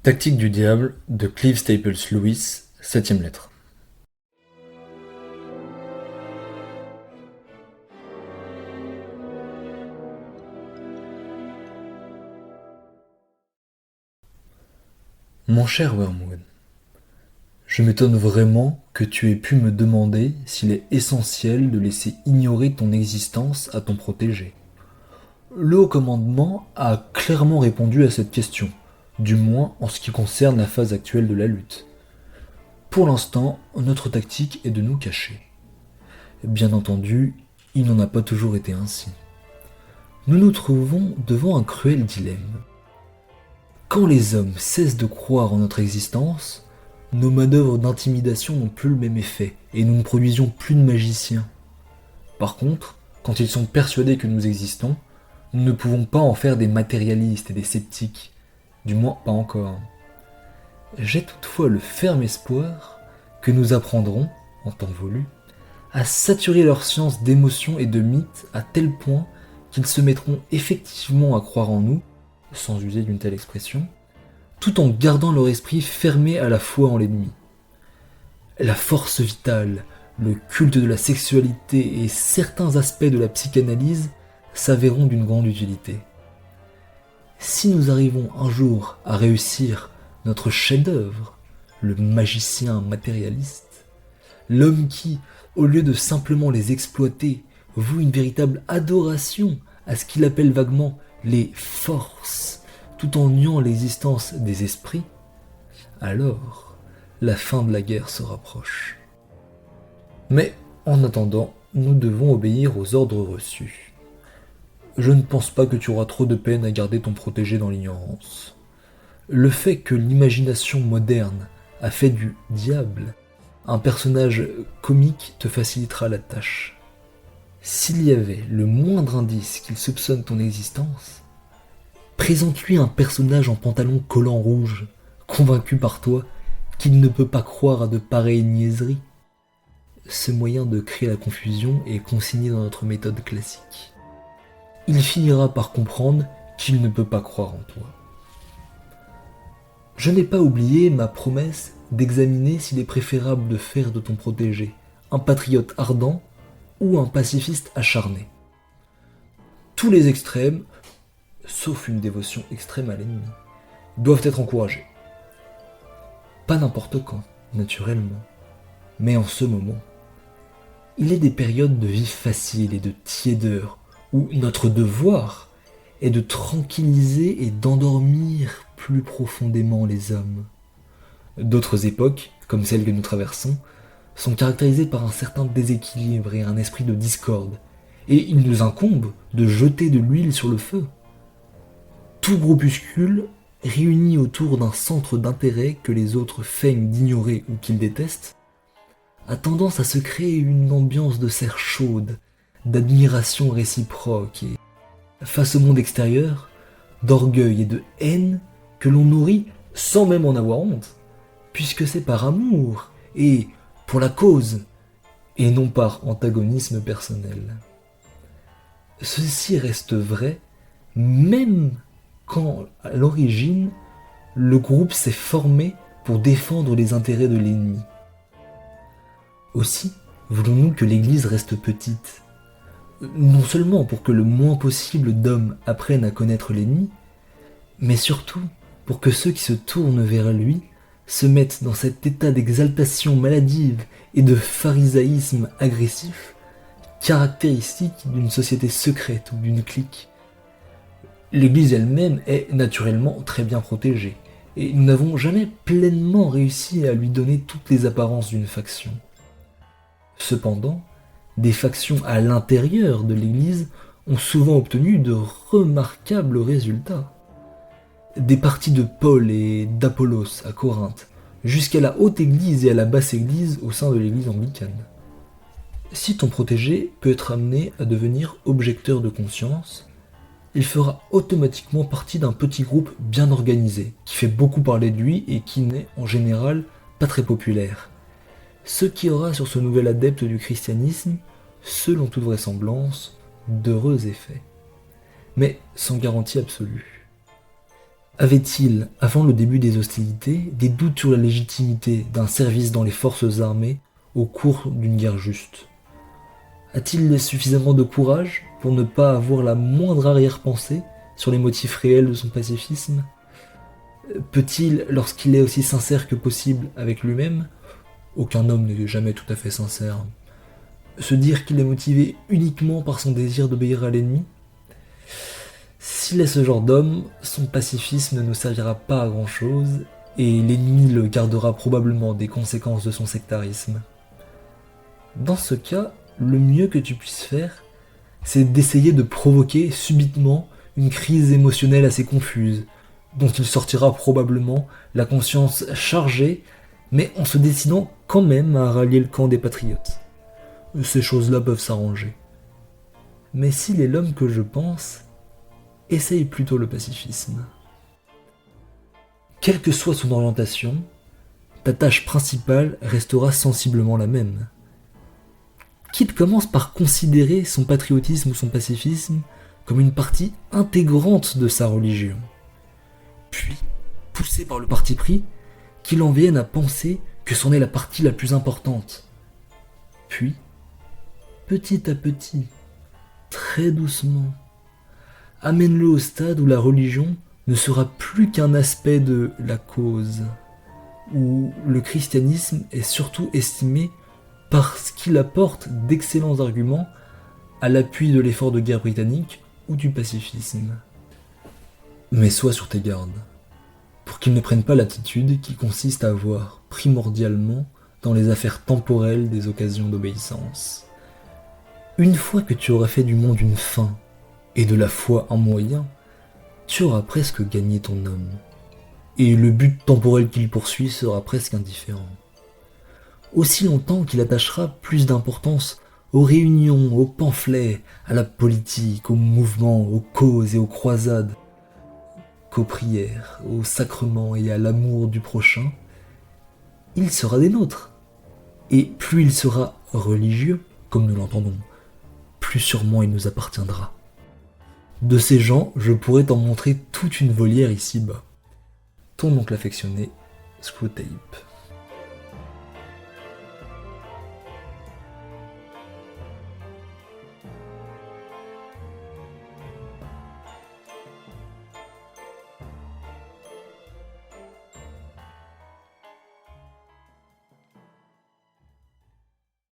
Tactique du diable de Clive Staples Lewis, septième lettre. Mon cher Wormwood, je m'étonne vraiment que tu aies pu me demander s'il est essentiel de laisser ignorer ton existence à ton protégé. Le haut commandement a clairement répondu à cette question, du moins en ce qui concerne la phase actuelle de la lutte. Pour l'instant, notre tactique est de nous cacher. Bien entendu, il n'en a pas toujours été ainsi. Nous nous trouvons devant un cruel dilemme. Quand les hommes cessent de croire en notre existence, nos manœuvres d'intimidation n'ont plus le même effet et nous ne produisions plus de magiciens. Par contre, quand ils sont persuadés que nous existons, nous ne pouvons pas en faire des matérialistes et des sceptiques, du moins pas encore. J'ai toutefois le ferme espoir que nous apprendrons, en temps voulu, à saturer leur science d'émotions et de mythes à tel point qu'ils se mettront effectivement à croire en nous, sans user d'une telle expression, tout en gardant leur esprit fermé à la foi en l'ennemi. La force vitale, le culte de la sexualité et certains aspects de la psychanalyse s'avéreront d'une grande utilité. Si nous arrivons un jour à réussir notre chef-d'œuvre, le magicien matérialiste, l'homme qui, au lieu de simplement les exploiter, voue une véritable adoration à ce qu'il appelle vaguement les forces, tout en niant l'existence des esprits, alors la fin de la guerre se rapproche. Mais en attendant, nous devons obéir aux ordres reçus. Je ne pense pas que tu auras trop de peine à garder ton protégé dans l'ignorance. Le fait que l'imagination moderne a fait du diable un personnage comique te facilitera la tâche. S'il y avait le moindre indice qu'il soupçonne ton existence, présente-lui un personnage en pantalon collant rouge, convaincu par toi qu'il ne peut pas croire à de pareilles niaiseries. Ce moyen de créer la confusion est consigné dans notre méthode classique. Il finira par comprendre qu'il ne peut pas croire en toi. Je n'ai pas oublié ma promesse d'examiner s'il est préférable de faire de ton protégé un patriote ardent ou un pacifiste acharné. Tous les extrêmes, sauf une dévotion extrême à l'ennemi, doivent être encouragés. Pas n'importe quand, naturellement, mais en ce moment. Il est des périodes de vie facile et de tiédeur où notre devoir est de tranquilliser et d'endormir plus profondément les hommes. D'autres époques, comme celle que nous traversons, sont caractérisées par un certain déséquilibre et un esprit de discorde, et il nous incombe de jeter de l'huile sur le feu. Tout groupuscule, réuni autour d'un centre d'intérêt que les autres feignent d'ignorer ou qu'ils détestent, a tendance à se créer une ambiance de serre chaude, d'admiration réciproque et, face au monde extérieur, d'orgueil et de haine que l'on nourrit sans même en avoir honte, puisque c'est par amour et pour la cause, et non par antagonisme personnel. Ceci reste vrai même quand, à l'origine, le groupe s'est formé pour défendre les intérêts de l'ennemi. Aussi, voulons-nous que l'Église reste petite, non seulement pour que le moins possible d'hommes apprennent à connaître l'ennemi, mais surtout pour que ceux qui se tournent vers lui se mettent dans cet état d'exaltation maladive et de pharisaïsme agressif, caractéristique d'une société secrète ou d'une clique. L'Église elle-même est naturellement très bien protégée, et nous n'avons jamais pleinement réussi à lui donner toutes les apparences d'une faction. Cependant, des factions à l'intérieur de l'Église ont souvent obtenu de remarquables résultats. Des partis de Paul et d'Apollos à Corinthe, jusqu'à la haute église et à la basse église au sein de l'église anglicane. Si ton protégé peut être amené à devenir objecteur de conscience, il fera automatiquement partie d'un petit groupe bien organisé, qui fait beaucoup parler de lui et qui n'est en général pas très populaire. Ce qui aura sur ce nouvel adepte du christianisme, selon toute vraisemblance, d'heureux effets. Mais sans garantie absolue. Avait-il, avant le début des hostilités, des doutes sur la légitimité d'un service dans les forces armées au cours d'une guerre juste? A-t-il suffisamment de courage pour ne pas avoir la moindre arrière-pensée sur les motifs réels de son pacifisme? Peut-il, lorsqu'il est aussi sincère que possible avec lui-même, aucun homme n'est jamais tout à fait sincère, se dire qu'il est motivé uniquement par son désir d'obéir à l'ennemi? S'il est ce genre d'homme, son pacifisme ne servira pas à grand chose, et l'ennemi le gardera probablement des conséquences de son sectarisme. Dans ce cas, le mieux que tu puisses faire, c'est d'essayer de provoquer subitement une crise émotionnelle assez confuse, dont il sortira probablement la conscience chargée, mais en se décidant quand même à rallier le camp des patriotes. Ces choses-là peuvent s'arranger. Mais s'il est l'homme que je pense, essaye plutôt le pacifisme. Quelle que soit son orientation, ta tâche principale restera sensiblement la même. Qu'il commence par considérer son patriotisme ou son pacifisme comme une partie intégrante de sa religion. Puis, poussé par le parti pris, qu'il en vienne à penser que c'en est la partie la plus importante. Puis, petit à petit, très doucement, amène-le au stade où la religion ne sera plus qu'un aspect de la cause, où le christianisme est surtout estimé parce qu'il apporte d'excellents arguments à l'appui de l'effort de guerre britannique ou du pacifisme. Mais sois sur tes gardes, pour qu'il ne prenne pas l'attitude qui consiste à voir primordialement dans les affaires temporelles des occasions d'obéissance. Une fois que tu auras fait du monde une fin, et de la foi un moyen, tu auras presque gagné ton homme. Et le but temporel qu'il poursuit sera presque indifférent. Aussi longtemps qu'il attachera plus d'importance aux réunions, aux pamphlets, à la politique, aux mouvements, aux causes et aux croisades, qu'aux prières, aux sacrements et à l'amour du prochain, il sera des nôtres. Et plus il sera religieux, comme nous l'entendons, plus sûrement il nous appartiendra. De ces gens, je pourrais t'en montrer toute une volière ici-bas. Ton oncle affectionné, Screwtape.